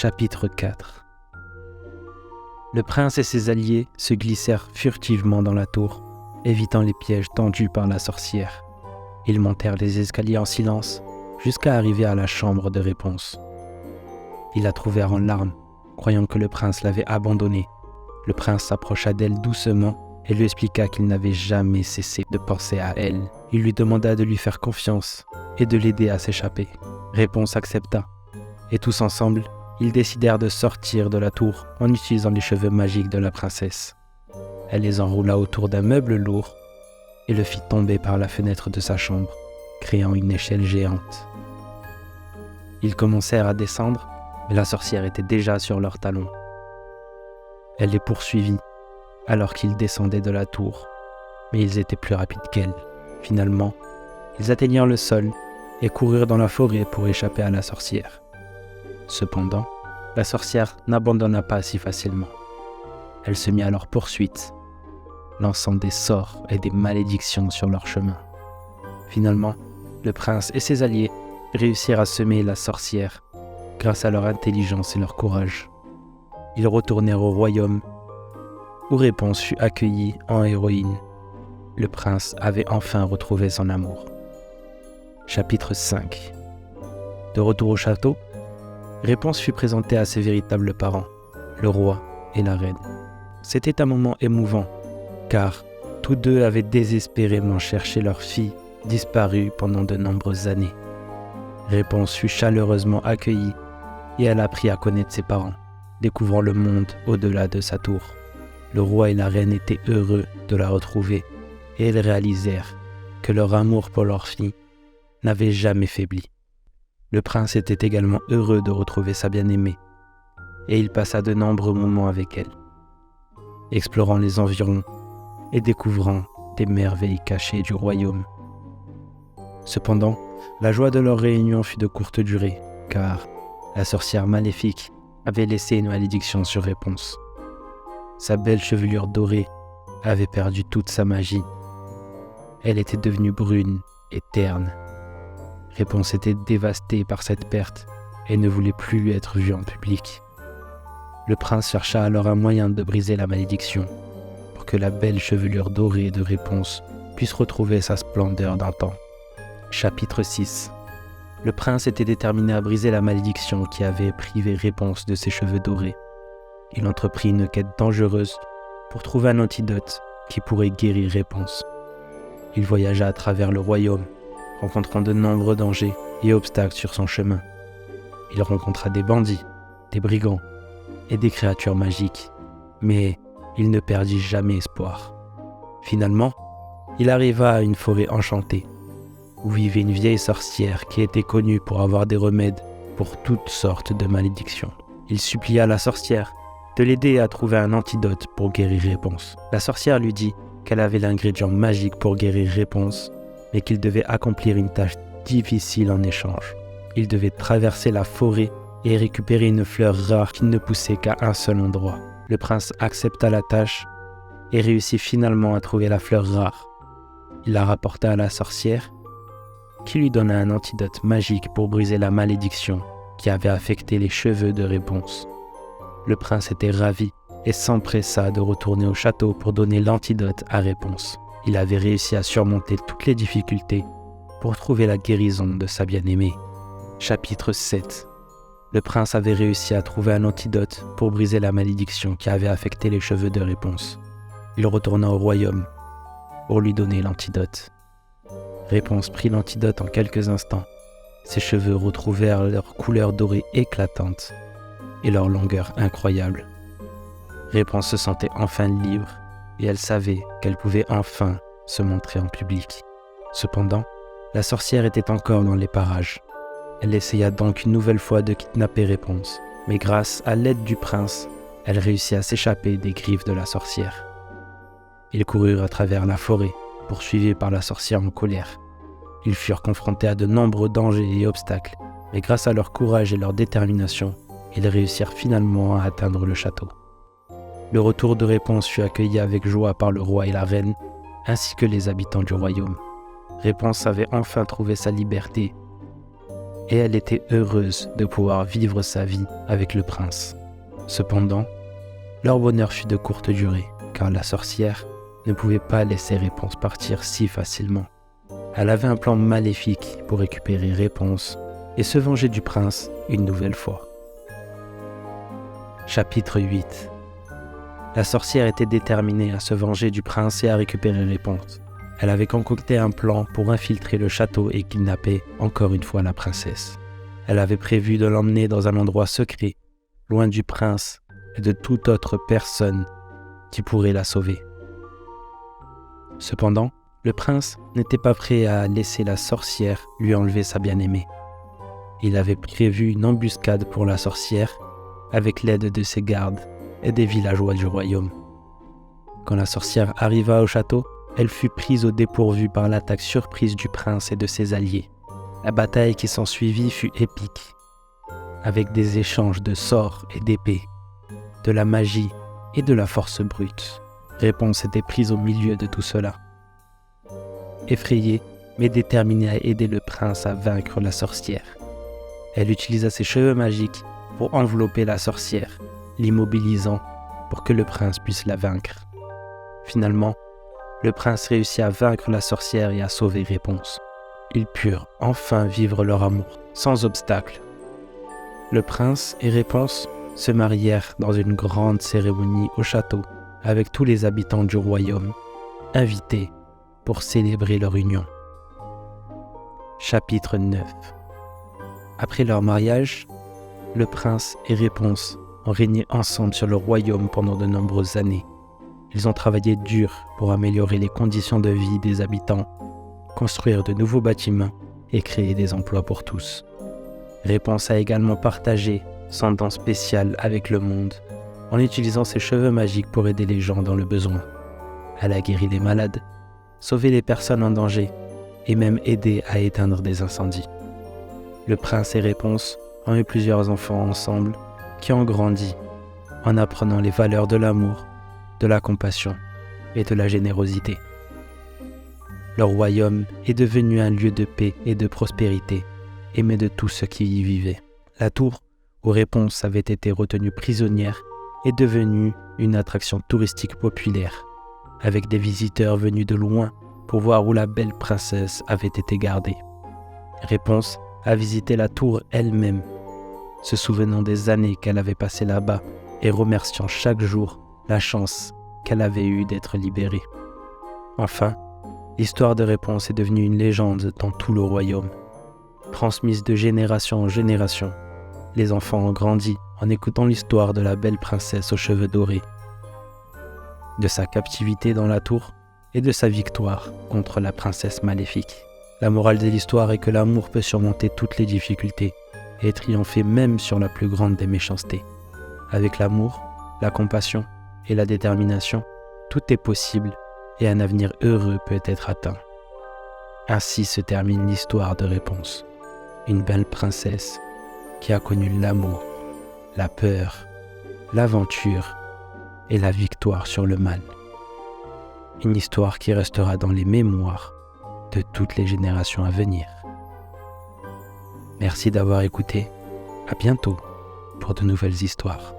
Chapitre 4. Le prince et ses alliés se glissèrent furtivement dans la tour, évitant les pièges tendus par la sorcière. Ils montèrent les escaliers en silence, jusqu'à arriver à la chambre de réponse. Ils la trouvèrent en larmes, croyant que le prince l'avait abandonnée. Le prince s'approcha d'elle doucement et lui expliqua qu'il n'avait jamais cessé de penser à elle. Il lui demanda de lui faire confiance et de l'aider à s'échapper. Réponse accepta, et tous ensemble, ils décidèrent de sortir de la tour en utilisant les cheveux magiques de la princesse. Elle les enroula autour d'un meuble lourd et le fit tomber par la fenêtre de sa chambre, créant une échelle géante. Ils commencèrent à descendre, mais la sorcière était déjà sur leurs talons. Elle les poursuivit alors qu'ils descendaient de la tour, mais ils étaient plus rapides qu'elle. Finalement, ils atteignirent le sol et coururent dans la forêt pour échapper à la sorcière. Cependant, la sorcière n'abandonna pas si facilement. Elle se mit à leur poursuite, lançant des sorts et des malédictions sur leur chemin. Finalement, le prince et ses alliés réussirent à semer la sorcière grâce à leur intelligence et leur courage. Ils retournèrent au royaume où Réponse fut accueillie en héroïne. Le prince avait enfin retrouvé son amour. Chapitre 5. De retour au château, Réponse fut présentée à ses véritables parents, le roi et la reine. C'était un moment émouvant, car tous deux avaient désespérément cherché leur fille disparue pendant de nombreuses années. Réponse fut chaleureusement accueillie et elle apprit à connaître ses parents, découvrant le monde au-delà de sa tour. Le roi et la reine étaient heureux de la retrouver et ils réalisèrent que leur amour pour leur fille n'avait jamais faibli. Le prince était également heureux de retrouver sa bien-aimée et il passa de nombreux moments avec elle, explorant les environs et découvrant des merveilles cachées du royaume. Cependant, la joie de leur réunion fut de courte durée, car la sorcière maléfique avait laissé une malédiction sur Réponse. Sa belle chevelure dorée avait perdu toute sa magie. Elle était devenue brune et terne. Réponse était dévastée par cette perte et ne voulait plus être vue en public. Le prince chercha alors un moyen de briser la malédiction pour que la belle chevelure dorée de Réponse puisse retrouver sa splendeur d'antan. Chapitre 6. Le prince était déterminé à briser la malédiction qui avait privé Réponse de ses cheveux dorés. Il entreprit une quête dangereuse pour trouver un antidote qui pourrait guérir Réponse. Il voyagea à travers le royaume, rencontrant de nombreux dangers et obstacles sur son chemin. Il rencontra des bandits, des brigands et des créatures magiques, mais il ne perdit jamais espoir. Finalement, il arriva à une forêt enchantée, où vivait une vieille sorcière qui était connue pour avoir des remèdes pour toutes sortes de malédictions. Il supplia la sorcière de l'aider à trouver un antidote pour guérir Réponse. La sorcière lui dit qu'elle avait l'ingrédient magique pour guérir Réponse, mais qu'il devait accomplir une tâche difficile en échange. Il devait traverser la forêt et récupérer une fleur rare qui ne poussait qu'à un seul endroit. Le prince accepta la tâche et réussit finalement à trouver la fleur rare. Il la rapporta à la sorcière, qui lui donna un antidote magique pour briser la malédiction qui avait affecté les cheveux de Réponse. Le prince était ravi et s'empressa de retourner au château pour donner l'antidote à Réponse. Il avait réussi à surmonter toutes les difficultés pour trouver la guérison de sa bien-aimée. Chapitre 7. Le prince avait réussi à trouver un antidote pour briser la malédiction qui avait affecté les cheveux de Réponse. Il retourna au royaume pour lui donner l'antidote. Réponse prit l'antidote en quelques instants. Ses cheveux retrouvèrent leur couleur dorée éclatante et leur longueur incroyable. Réponse se sentait enfin libre et elle savait qu'elle pouvait enfin se montrer en public. Cependant, la sorcière était encore dans les parages. Elle essaya donc une nouvelle fois de kidnapper Réponse, mais grâce à l'aide du prince, elle réussit à s'échapper des griffes de la sorcière. Ils coururent à travers la forêt, poursuivis par la sorcière en colère. Ils furent confrontés à de nombreux dangers et obstacles, mais grâce à leur courage et leur détermination, ils réussirent finalement à atteindre le château. Le retour de Réponse fut accueilli avec joie par le roi et la reine, ainsi que les habitants du royaume. Réponse avait enfin trouvé sa liberté et elle était heureuse de pouvoir vivre sa vie avec le prince. Cependant, leur bonheur fut de courte durée, car la sorcière ne pouvait pas laisser Réponse partir si facilement. Elle avait un plan maléfique pour récupérer Réponse et se venger du prince une nouvelle fois. Chapitre 8. La sorcière était déterminée à se venger du prince et à récupérer Réponse. Elle avait concocté un plan pour infiltrer le château et kidnapper encore une fois la princesse. Elle avait prévu de l'emmener dans un endroit secret, loin du prince et de toute autre personne qui pourrait la sauver. Cependant, le prince n'était pas prêt à laisser la sorcière lui enlever sa bien-aimée. Il avait prévu une embuscade pour la sorcière avec l'aide de ses gardes et des villageois du royaume. Quand la sorcière arriva au château, elle fut prise au dépourvu par l'attaque surprise du prince et de ses alliés. La bataille qui s'ensuivit fut épique, avec des échanges de sorts et d'épées, de la magie et de la force brute. Réponse était prise au milieu de tout cela. Effrayée, mais déterminée à aider le prince à vaincre la sorcière. Elle utilisa ses cheveux magiques pour envelopper la sorcière, l'immobilisant pour que le prince puisse la vaincre. Finalement, le prince réussit à vaincre la sorcière et à sauver Réponse. Ils purent enfin vivre leur amour sans obstacle. Le prince et Réponse se marièrent dans une grande cérémonie au château avec tous les habitants du royaume, invités pour célébrer leur union. Chapitre 9. Après leur mariage, le prince et Réponse ont régné ensemble sur le royaume pendant de nombreuses années. Ils ont travaillé dur pour améliorer les conditions de vie des habitants, construire de nouveaux bâtiments et créer des emplois pour tous. Réponse a également partagé son don spécial avec le monde en utilisant ses cheveux magiques pour aider les gens dans le besoin. Elle a guéri les malades, sauvé les personnes en danger et même aidé à éteindre des incendies. Le prince et Réponse ont eu plusieurs enfants ensemble qui ont grandi en apprenant les valeurs de l'amour, de la compassion et de la générosité. Leur royaume est devenu un lieu de paix et de prospérité, aimé de tous ceux qui y vivaient. La tour où Réponse avait été retenue prisonnière est devenue une attraction touristique populaire, avec des visiteurs venus de loin pour voir où la belle princesse avait été gardée. Réponse a visité la tour elle-même, se souvenant des années qu'elle avait passées là-bas et remerciant chaque jour la chance qu'elle avait eue d'être libérée. Enfin, l'histoire de Réponse est devenue une légende dans tout le royaume. Transmise de génération en génération, les enfants ont grandi en écoutant l'histoire de la belle princesse aux cheveux dorés, de sa captivité dans la tour et de sa victoire contre la princesse maléfique. La morale de l'histoire est que l'amour peut surmonter toutes les difficultés et triompher même sur la plus grande des méchancetés. Avec l'amour, la compassion et la détermination, tout est possible et un avenir heureux peut être atteint. Ainsi se termine l'histoire de Réponse, une belle princesse qui a connu l'amour, la peur, l'aventure et la victoire sur le mal. Une histoire qui restera dans les mémoires de toutes les générations à venir. Merci d'avoir écouté. À bientôt pour de nouvelles histoires.